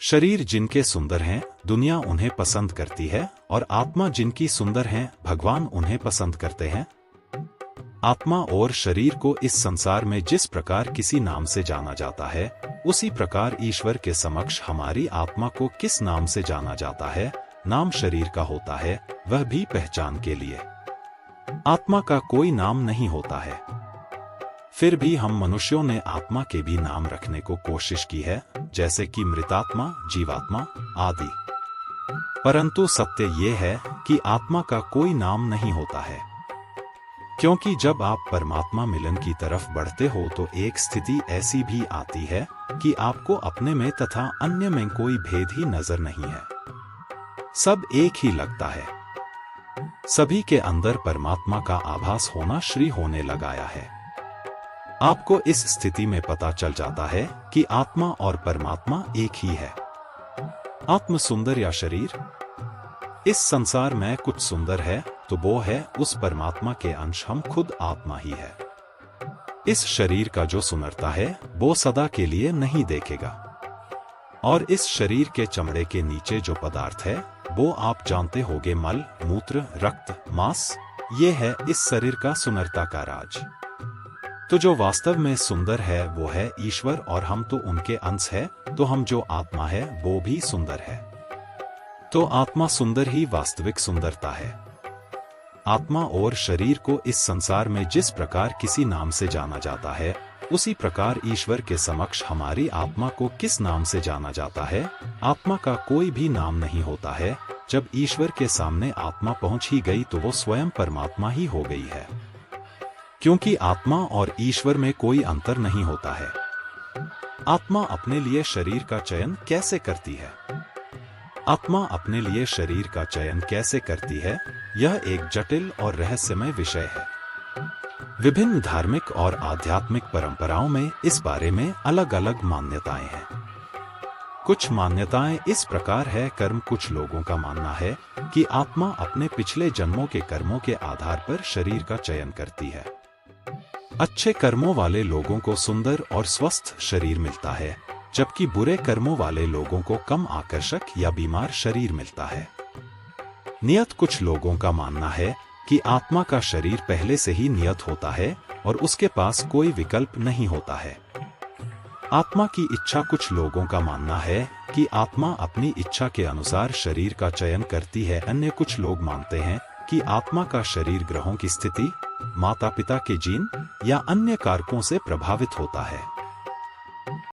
शरीर जिनके सुंदर हैं, दुनिया उन्हें पसंद करती है, और आत्मा जिनकी सुंदर हैं, भगवान उन्हें पसंद करते हैं। आत्मा और शरीर को इस संसार में जिस प्रकार किसी नाम से जाना जाता है, उसी प्रकार ईश्वर के समक्ष हमारी आत्मा को किस नाम से जाना जाता है। नाम शरीर का होता है, वह भी पहचान के लिए। आत्मा का कोई नाम नहीं होता है। फिर भी हम मनुष्यों ने आत्मा के भी नाम रखने को कोशिश की है, जैसे कि मृतात्मा, जीवात्मा आदि। परंतु सत्य ये है कि आत्मा का कोई नाम नहीं होता है, क्योंकि जब आप परमात्मा मिलन की तरफ बढ़ते हो तो एक स्थिति ऐसी भी आती है कि आपको अपने में तथा अन्य में कोई भेद ही नजर नहीं है। सब एक ही लगता है। सभी के अंदर परमात्मा का आभास होना श्री होने लगाया है। आपको इस स्थिति में पता चल जाता है कि आत्मा और परमात्मा एक ही है। आत्म सुंदर या शरीर? इस संसार में कुछ सुंदर है तो वो है उस परमात्मा के अंश, हम खुद आत्मा ही है। इस शरीर का जो सुंदरता है वो सदा के लिए नहीं देखेगा। और इस शरीर के चमड़े के नीचे जो पदार्थ है वो आप जानते होगे, मल, मूत्र, रक्त, मांस। ये है इस शरीर का सुंदरता का राज। तो जो वास्तव में सुंदर है वो है ईश्वर, और हम तो उनके अंश है, तो हम जो आत्मा है वो भी सुंदर है। तो आत्मा सुंदर ही वास्तविक सुंदरता है। आत्मा और शरीर को इस संसार में जिस प्रकार किसी नाम से जाना जाता है, उसी प्रकार ईश्वर के समक्ष हमारी आत्मा को किस नाम से जाना जाता है। आत्मा का कोई भी नाम नहीं होता है। जब ईश्वर के सामने आत्मा पहुंच ही गई तो वो स्वयं परमात्मा ही हो गई है, क्योंकि आत्मा और ईश्वर में कोई अंतर नहीं होता है। आत्मा अपने लिए शरीर का चयन कैसे करती है? आत्मा अपने लिए शरीर का चयन कैसे करती है, यह एक जटिल और रहस्यमय विषय है। विभिन्न धार्मिक और आध्यात्मिक परंपराओं में इस बारे में अलग अलग मान्यताएं हैं। कुछ मान्यताएं इस प्रकार है। कर्म, कुछ लोगों का मानना है कि आत्मा अपने पिछले जन्मों के कर्मों के आधार पर शरीर का चयन करती है। अच्छे कर्मों वाले लोगों को सुंदर और स्वस्थ शरीर मिलता है, जबकि बुरे कर्मों वाले लोगों को कम आकर्षक या बीमार शरीर मिलता है। नियत, कुछ लोगों का मानना है कि आत्मा का शरीर पहले से ही नियत होता है और उसके पास कोई विकल्प नहीं होता है। आत्मा की इच्छा, कुछ लोगों का मानना है कि आत्मा अपनी इच्छा के अनुसार शरीर का चयन करती है। अन्य कुछ लोग मानते हैं कि आत्मा का शरीर ग्रहों की स्थिति, माता पिता के जीन या अन्य कारकों से प्रभावित होता है।